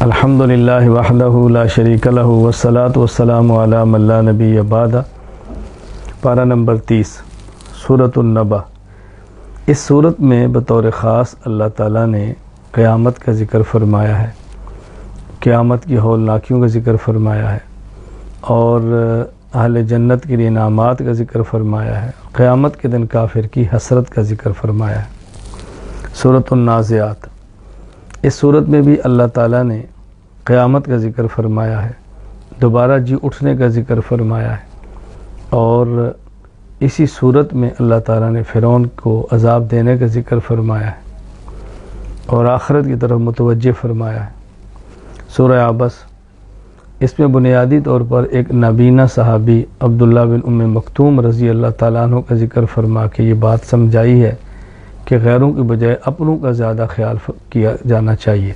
الحمدللہ وحدہ لا شریک لہ والصلاۃ والسلام علی من لا نبی بعدہ۔ پارہ نمبر 30 سورۃ النبأ۔ اس صورت میں بطور خاص اللہ تعالیٰ نے قیامت کا ذکر فرمایا ہے، قیامت کی ہولناکیوں کا ذکر فرمایا ہے، اور اہل جنت کے لیے انعامات کا ذکر فرمایا ہے، قیامت کے دن کافر کی حسرت کا ذکر فرمایا ہے۔ سورۃ النازعات۔ اس صورت میں بھی اللہ تعالیٰ نے قیامت کا ذکر فرمایا ہے، دوبارہ جی اٹھنے کا ذکر فرمایا ہے، اور اسی صورت میں اللہ تعالیٰ نے فرعون کو عذاب دینے کا ذکر فرمایا ہے اور آخرت کی طرف متوجہ فرمایا ہے۔ سورہ عبس۔ اس میں بنیادی طور پر ایک نابینا صحابی عبداللہ بن ام مکتوم رضی اللہ تعالیٰ عنہ کا ذکر فرما کے یہ بات سمجھائی ہے کہ غیروں کی بجائے اپنوں کا زیادہ خیال کیا جانا چاہیے،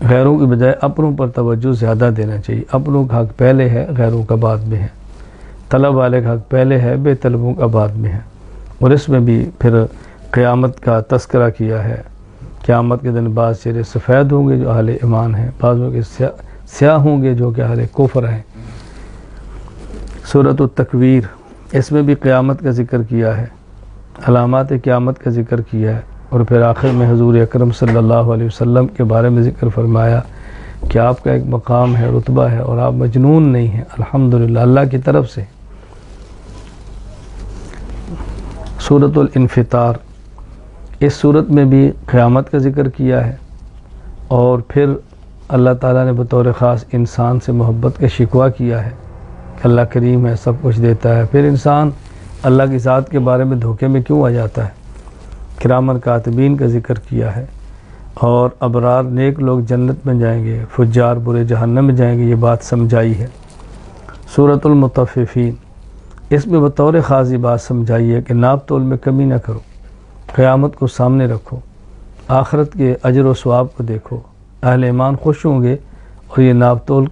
غیروں کی بجائے اپنوں پر توجہ زیادہ دینا چاہیے۔ اپنوں کا حق پہلے ہے، غیروں کا بعد میں ہے۔ طلب والے کا حق پہلے ہے، بے طلبوں کا بعد میں ہے۔ اور اس میں بھی پھر قیامت کا تذکرہ کیا ہے۔ قیامت کے دن بعض چہرے سفید ہوں گے جو اہل ایمان ہیں، بعضوں کے سیاہ ہوں گے جو کہ اہل کفر ہیں۔ سورۃ التکویر۔ اس میں بھی قیامت کا ذکر کیا ہے، علامات قیامت کا ذکر کیا ہے، اور پھر آخر میں حضور اکرم صلی اللہ علیہ وسلم کے بارے میں ذکر فرمایا کہ آپ کا ایک مقام ہے، رتبہ ہے، اور آپ مجنون نہیں ہیں، الحمدللہ اللہ کی طرف سے۔ سورۃ الانفطار۔ اس صورت میں بھی قیامت کا ذکر کیا ہے، اور پھر اللہ تعالیٰ نے بطور خاص انسان سے محبت کا شکوہ کیا ہے کہ اللہ کریم ہے، سب کچھ دیتا ہے، پھر انسان اللہ کی ذات کے بارے میں دھوکے میں کیوں آ جاتا ہے۔ کرامن کاتبین کا ذکر کیا ہے، اور ابرار نیک لوگ جنت میں جائیں گے، فجار برے جہنم میں جائیں گے، یہ بات سمجھائی ہے۔ سورۃ المطففین۔ اس میں بطور خاص یہ بات سمجھائی ہے کہ ناپ تول میں کمی نہ کرو، قیامت کو سامنے رکھو، آخرت کے اجر و ثواب کو دیکھو، اہل ایمان خوش ہوں گے، اور یہ ناپ تول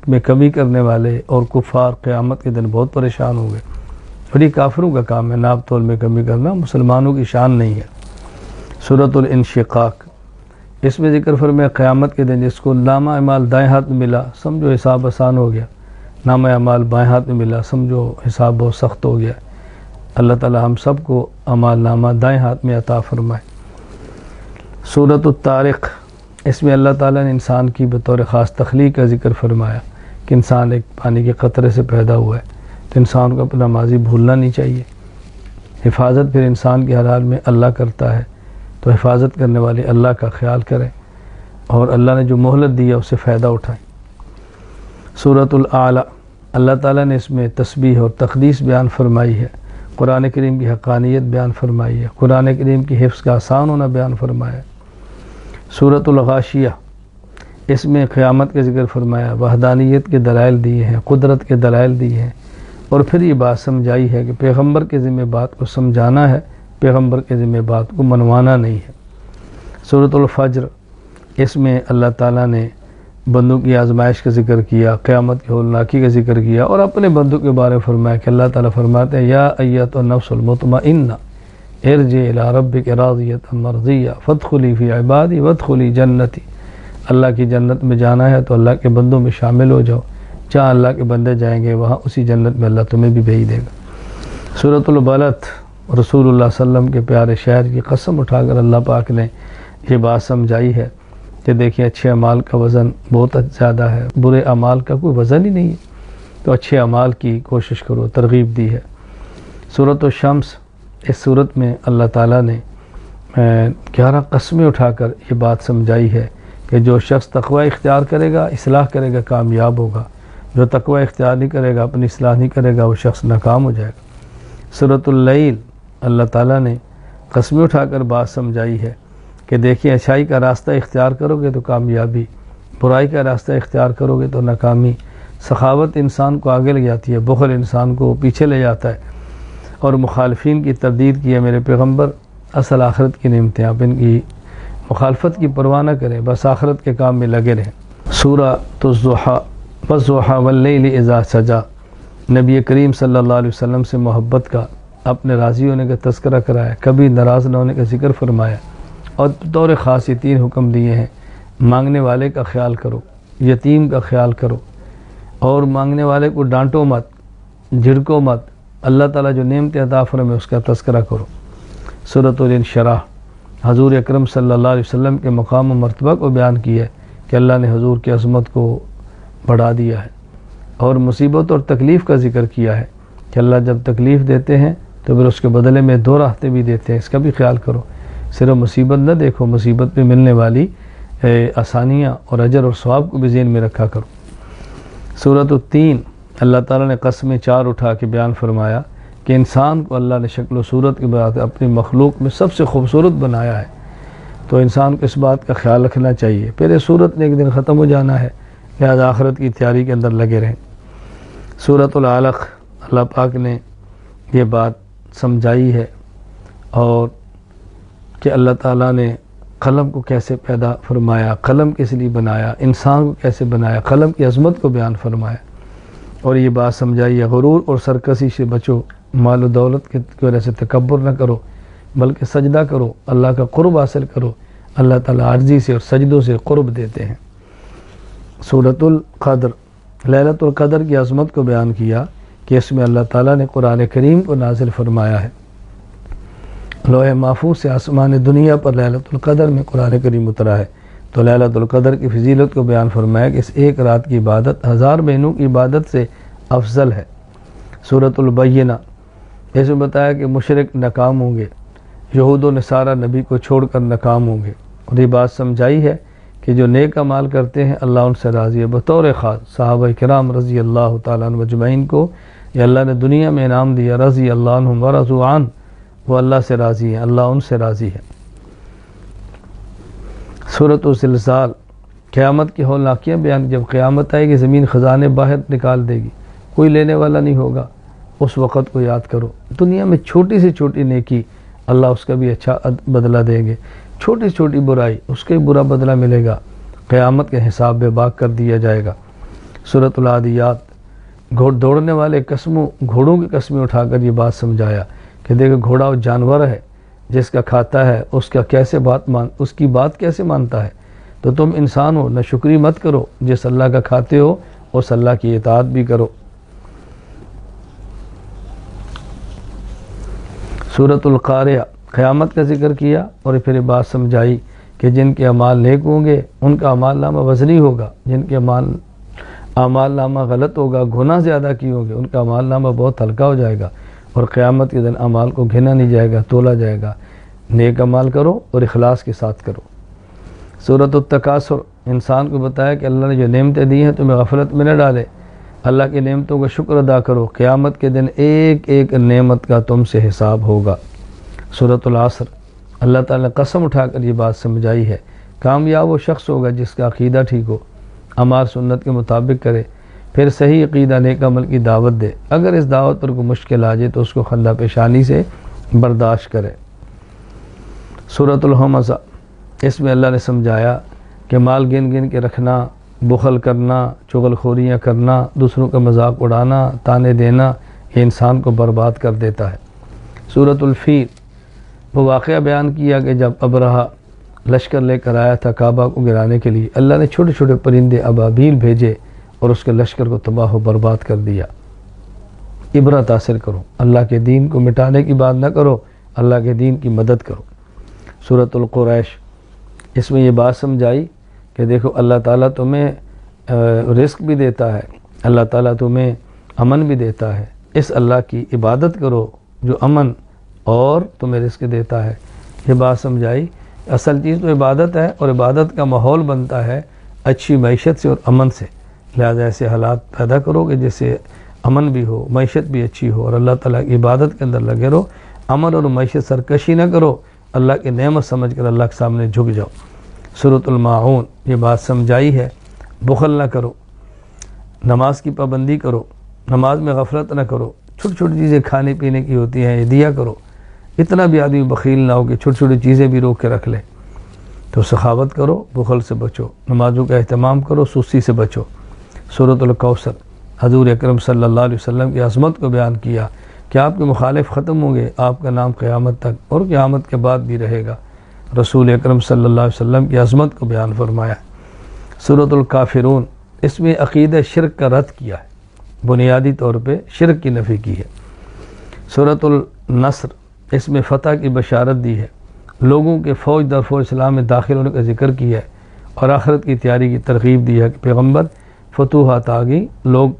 میں کمی کرنے والے اور کفار قیامت کے دن بہت پریشان ہوں گے۔ اور یہ کافروں کا کام ہے ناپ تول میں کمی کرنا، مسلمانوں کی شان نہیں ہے۔ سورۃ الانشقاق۔ اس میں ذکر فرمایا قیامت کے دن جس کو نامہ اعمال دائیں ہاتھ میں ملا، سمجھو حساب آسان ہو گیا، نامہ اعمال بائیں ہاتھ میں ملا، سمجھو حساب بہت سخت ہو گیا۔ اللہ تعالی ہم سب کو اعمال نامہ دائیں ہاتھ میں عطا فرمائے۔ سورۃ الطارق۔ اس میں اللہ تعالیٰ نے انسان کی بطور خاص تخلیق کا ذکر فرمایا کہ انسان ایک پانی کے قطرے سے پیدا ہوا ہے، تو انسان کو اپنا ماضی بھولنا نہیں چاہیے۔ حفاظت پھر انسان کے ہر حال میں اللہ کرتا ہے، تو حفاظت کرنے والے اللہ کا خیال کریں، اور اللہ نے جو مہلت دی ہے اس سے فائدہ اٹھائیں۔ سورۃ الاعلیٰ۔ اللہ تعالیٰ نے اس میں تسبیح اور تقدیس بیان فرمائی ہے، قرآن کریم کی حقانیت بیان فرمائی ہے، قرآن کریم کی حفظ کا آسان ہونا بیان فرمایا ہے۔ سورۃ الغاشیہ۔ اس میں قیامت کا ذکر فرمایا، وحدانیت کے دلائل دیے ہیں، قدرت کے دلائل دیے ہیں، اور پھر یہ بات سمجھائی ہے کہ پیغمبر کے ذمہ بات کو سمجھانا ہے، پیغمبر کے ذمہ بات کو منوانا نہیں ہے۔ سورۃ الفجر۔ اس میں اللہ تعالیٰ نے بندوں کی آزمائش کا ذکر کیا، قیامت کی ہولناکی کا ذکر کیا، اور اپنے بندوں کے بارے میں فرمایا کہ اللہ تعالیٰ فرماتے ہیں یا ایتھا النفس المطمئنہ ارجعی الی ربک راضیۃ مرضیہ فادخلی فی عبادی وادخلی جنتی۔ اللہ کی جنت میں جانا ہے تو اللہ کے بندوں میں شامل ہو جاؤ، جہاں اللہ کے بندے جائیں گے وہاں اسی جنت میں اللہ تمہیں بھی بھیج دے گا۔ سورۃ البلد۔ رسول اللہ صلی اللہ علیہ وسلم کے پیارے شہر کی قسم اٹھا کر اللہ پاک نے یہ بات سمجھائی ہے کہ دیکھیں اچھے اعمال کا وزن بہت زیادہ ہے، برے اعمال کا کوئی وزن ہی نہیں ہے، تو اچھے اعمال کی کوشش کرو، ترغیب دی ہے۔ سورۃ الشمس۔ اس صورت میں اللہ تعالیٰ نے 11 قسمیں اٹھا کر یہ بات سمجھائی ہے کہ جو شخص تقوی اختیار کرے گا، اصلاح کرے گا، کامیاب ہوگا، جو تقوی اختیار نہیں کرے گا، اپنی اصلاح نہیں کرے گا، وہ شخص ناکام ہو جائے گا۔ سورۃ اللیل۔ اللہ تعالیٰ نے قسمیں اٹھا کر بات سمجھائی ہے کہ دیکھیں اچھائی کا راستہ اختیار کرو گے تو کامیابی، برائی کا راستہ اختیار کرو گے تو ناکامی۔ سخاوت انسان کو آگے لے جاتی ہے، بخل انسان کو پیچھے لے جاتا ہے، اور مخالفین کی تردید کی ہے میرے پیغمبر، اصل آخرت کی نعمتیں، آپ ان کی مخالفت کی پرواہ نہ کریں، بس آخرت کے کام میں لگے رہیں۔ سورۃ الضحیٰ۔ والضحیٰ واللیل اذا سجیٰ۔ نبی کریم صلی اللہ علیہ وسلم سے محبت کا، اپنے راضی ہونے کا تذکرہ کرایا، کبھی ناراض نہ ہونے کا ذکر فرمایا، اور بطور خاص یہ 3 حکم دیے ہیں، مانگنے والے کا خیال کرو، یتیم کا خیال کرو، اور مانگنے والے کو ڈانٹو مت، جھڑکو مت، اللہ تعالیٰ جو نعمت عطا فرمائے اس کا تذکرہ کرو۔ سورۃ الانشراح حضور اکرم صلی اللہ علیہ وسلم کے مقام و مرتبہ کو بیان کیا ہے کہ اللہ نے حضور کی عظمت کو بڑھا دیا ہے، اور مصیبت اور تکلیف کا ذکر کیا ہے کہ اللہ جب تکلیف دیتے ہیں تو پھر اس کے بدلے میں 2 راحتیں بھی دیتے ہیں، اس کا بھی خیال کرو۔ صرف مصیبت نہ دیکھو، مصیبت پہ ملنے والی آسانیاں اور اجر اور ثواب کو بھی ذہن میں رکھا کرو۔ سورۃ التین اللہ تعالیٰ نے قسمیں 4 اٹھا کے بیان فرمایا کہ انسان کو اللہ نے شکل و صورت کے بعد اپنی مخلوق میں سب سے خوبصورت بنایا ہے، تو انسان کو اس بات کا خیال رکھنا چاہیے۔ پھر یہ صورت نے ایک دن ختم ہو جانا ہے، لہذا آخرت کی تیاری کے اندر لگے رہیں۔ سورۃ العلق اللہ پاک نے یہ بات سمجھائی ہے، اور کہ اللہ تعالیٰ نے قلم کو کیسے پیدا فرمایا، قلم کس لیے بنایا، انسان کو کیسے بنایا، قلم کی عظمت کو بیان فرمایا، اور یہ بات سمجھائی ہے غرور اور سرکشی سے بچو، مال و دولت کی وجہ سے تکبر نہ کرو، بلکہ سجدہ کرو، اللہ کا قرب حاصل کرو۔ اللہ تعالیٰ عاجزی سے اور سجدوں سے قرب دیتے ہیں۔ سورۃ القدر لیلۃ القدر کی عظمت کو بیان کیا کہ اس میں اللہ تعالیٰ نے قرآن کریم کو نازل فرمایا ہے۔ لوح محفوظ سے آسمان دنیا پر لیلۃ القدر میں قرآن کریم اترا ہے، تو لیلۃ القدر کی فضیلت کو بیان فرمایا کہ اس ایک رات کی عبادت 1000 مہینوں کی عبادت سے افضل ہے۔ سورۃ البینہ اس میں بتایا کہ مشرک ناکام ہوں گے، یہود و نصارہ نبی کو چھوڑ کر ناکام ہوں گے، اور یہ بات سمجھائی ہے کہ جو نیک اعمال کرتے ہیں اللہ ان سے راضی ہے۔ بطور خاص صحابہ کرام رضی اللہ تعالیٰ عنہ اجمعین کو یہ اللہ نے دنیا میں انعام دیا، رضی اللہ عنہم ورضوا عنہ، وہ اللہ سے راضی ہیں، اللہ ان سے راضی ہے۔ سورۃ الزلزال قیامت کی ہولناکیاں بیان، جب قیامت آئے گی زمین خزانے باہر نکال دے گی، کوئی لینے والا نہیں ہوگا، اس وقت کو یاد کرو۔ دنیا میں چھوٹی سے چھوٹی نیکی اللہ اس کا بھی اچھا بدلہ دیں گے، چھوٹی سے چھوٹی برائی اس کا بھی برا بدلہ ملے گا، قیامت کے حساب بے باک کر دیا جائے گا۔ سورۃ العادیات دوڑنے والے گھوڑوں کی قسمیں اٹھا کر یہ بات سمجھایا کہ دیکھو گھوڑا وہ جانور ہے، جس کا کھاتا ہے اس کی بات کیسے مانتا ہے، تو تم انسان ہو، نہ شکری مت کرو، جس اللہ کا کھاتے ہو اس اللہ کی اطاعت بھی کرو۔ سورۃ القاریہ قیامت کا ذکر کیا، اور پھر یہ بات سمجھائی کہ جن کے اعمال نیک ہوں گے ان کا اعمال نامہ وزنی ہوگا، جن کے اعمال نامہ غلط ہوگا، گناہ زیادہ کی ہوں گے، ان کا اعمال نامہ بہت ہلکا ہو جائے گا، اور قیامت کے دن اعمال کو گھنا نہیں جائے گا، تولا جائے گا۔ نیک اعمال کرو اور اخلاص کے ساتھ کرو۔ سورۃ التکاثر انسان کو بتایا کہ اللہ نے جو نعمتیں دی ہیں تمہیں غفلت میں نہ ڈالے، اللہ کی نعمتوں کا شکر ادا کرو، قیامت کے دن ایک ایک نعمت کا تم سے حساب ہوگا۔ سورۃ العصر اللہ تعالیٰ نے قسم اٹھا کر یہ بات سمجھائی ہے، کامیاب وہ شخص ہوگا جس کا عقیدہ ٹھیک ہو، اعمال سنت کے مطابق کرے، پھر صحیح عقیدہ نیک عمل کی دعوت دے، اگر اس دعوت پر کوئی مشکل آ جائے تو اس کو خندہ پیشانی سے برداشت کرے۔ سورۃ الہمزہ اس میں اللہ نے سمجھایا کہ مال گن گن کے رکھنا، بخل کرنا، چغل خوریاں کرنا، دوسروں کا مذاق اڑانا، تانے دینا، یہ انسان کو برباد کر دیتا ہے۔ سورۃ الفیل وہ واقعہ بیان کیا کہ جب ابرہہ لشکر لے کر آیا تھا کعبہ کو گرانے کے لیے، اللہ نے چھوٹے چھوٹے پرندے ابابیل بھیجے اور اس کے لشکر کو تباہ و برباد کر دیا۔ عبرت حاصل کرو، اللہ کے دین کو مٹانے کی بات نہ کرو، اللہ کے دین کی مدد کرو۔ سورۃ القریش اس میں یہ بات سمجھائی کہ دیکھو اللہ تعالیٰ تمہیں رزق بھی دیتا ہے، اللہ تعالیٰ تمہیں امن بھی دیتا ہے، اس اللہ کی عبادت کرو جو امن اور تمہیں رزق دیتا ہے۔ یہ بات سمجھائی اصل چیز تو عبادت ہے، اور عبادت کا ماحول بنتا ہے اچھی معیشت سے اور امن سے، لہذا ایسے حالات پیدا کرو کہ جس سے امن بھی ہو، معیشت بھی اچھی ہو، اور اللہ تعالیٰ کی عبادت کے اندر لگے رہو۔ امن اور معیشت سرکشی نہ کرو، اللہ کی نعمت سمجھ کر اللہ کے سامنے جھک جاؤ۔ سورۃ الماعون یہ بات سمجھائی ہے، بخل نہ کرو، نماز کی پابندی کرو، نماز میں غفلت نہ کرو، چھوٹی چھوٹی چیزیں کھانے پینے کی ہوتی ہیں یہ دیا کرو، اتنا بھی آدمی بخیل نہ ہو کہ چھوٹی چھوٹی چیزیں بھی روک کے رکھ لے۔ تو سخاوت کرو، بخل سے بچو، نمازوں کا اہتمام کرو، سستی سے بچو۔ سورۃ الکوثر حضور اکرم صلی اللہ علیہ وسلم کی عظمت کو بیان کیا کہ آپ کے مخالف ختم ہوں گے، آپ کا نام قیامت تک اور قیامت کے بعد بھی رہے گا۔ رسول اکرم صلی اللہ علیہ وسلم کی عظمت کو بیان فرمایا۔ سورۃ الکافرون، اس میں عقیدہ شرک کا رد کیا ہے، بنیادی طور پہ شرک کی نفی کی ہے۔ سورۃ النصر، اس میں فتح کی بشارت دی ہے، لوگوں کے فوج در فوج اسلام میں داخل ہونے کا ذکر کیا ہے، اور آخرت کی تیاری کی ترغیب دی ہے کہ پیغمبر فتوحات آ گئی، لوگ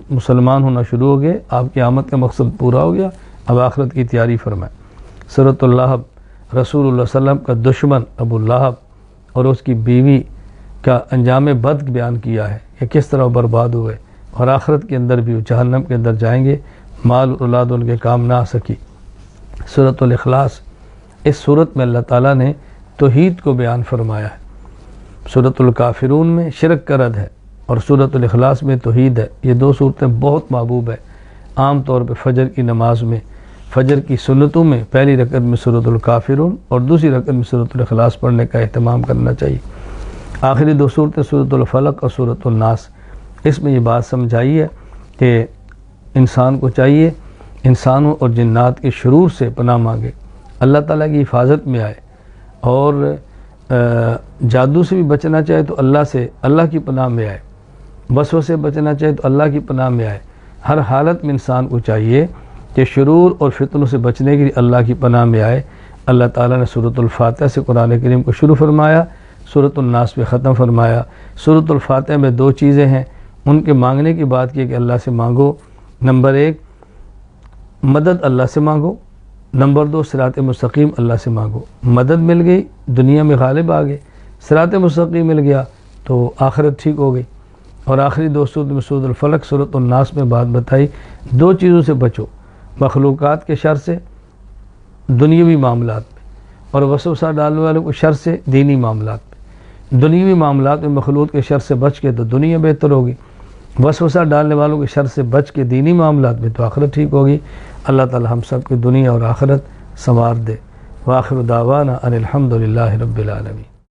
مسلمان ہونا شروع ہو گئے، آپ کی آمد کا مقصد پورا ہو گیا، اب آخرت کی تیاری فرمائیں۔ سورۃ اللہب، رسول اللہ صلی اللہ علیہ وسلم کا دشمن ابو لہب اور اس کی بیوی کا انجام بد بیان کیا ہے کہ کس طرح برباد ہوئے، اور آخرت کے اندر بھی وہ جہنم کے اندر جائیں گے، مال اور اولاد ان کے کام نہ آ سکی۔ سورۃ الاخلاص، اس صورت میں اللہ تعالیٰ نے توحید کو بیان فرمایا ہے۔ سورۃ الکافرون میں شرک کا رد ہے، اور سورۃ الاخلاص میں توحید ہے۔ یہ دو صورتیں بہت محبوب ہے، عام طور پہ فجر کی نماز میں، فجر کی سنتوں میں پہلی رکعت میں سورۃ الکافرون اور دوسری رکعت میں سورۃ الاخلاص پڑھنے کا اہتمام کرنا چاہیے۔ آخری دو صورتیں سورۃ الفلق اور سورۃ الناس، اس میں یہ بات سمجھائی ہے کہ انسان کو چاہیے انسانوں اور جنات کے شرور سے پناہ مانگے، اللہ تعالیٰ کی حفاظت میں آئے، اور جادو سے بھی بچنا چاہے تو اللہ سے، اللہ کی پناہ میں آئے، وسوسے سے بچنا چاہے تو اللہ کی پناہ میں آئے۔ ہر حالت میں انسان کو چاہیے کہ شرور اور فتنوں سے بچنے کے لیے اللہ کی پناہ میں آئے۔ اللہ تعالیٰ نے سورۃ الفاتحہ سے قرآن کریم کو شروع فرمایا، سورۃ الناس پہ ختم فرمایا۔ سورۃ الفاتحہ میں دو چیزیں ہیں، ان کے مانگنے کی بات کی کہ اللہ سے مانگو، نمبر ایک مدد اللہ سے مانگو، نمبر دو صراط مستقیم اللہ سے مانگو۔ مدد مل گئی، دنیا میں غالب آ گئے، صراط مستقیم مل گیا تو آخرت ٹھیک ہو گئی۔ اور آخری دو صورت میں سورۃ الفلق، سورۃ الناس میں بات بتائی، دو چیزوں سے بچو، مخلوقات کے شر سے دنیاوی معاملات میں، اور وسوسہ ڈالنے والوں کے شر سے دینی معاملات میں۔ دنیاوی معاملات میں مخلوق کے شر سے بچ کے تو دنیا بہتر ہوگی، وسوسہ ڈالنے والوں کے شر سے بچ کے دینی معاملات میں تو آخرت ٹھیک ہوگی۔ اللہ تعالی ہم سب کی دنیا اور آخرت سنوار دے۔ وآخر دعوانا ان الحمد للہ رب العالمین۔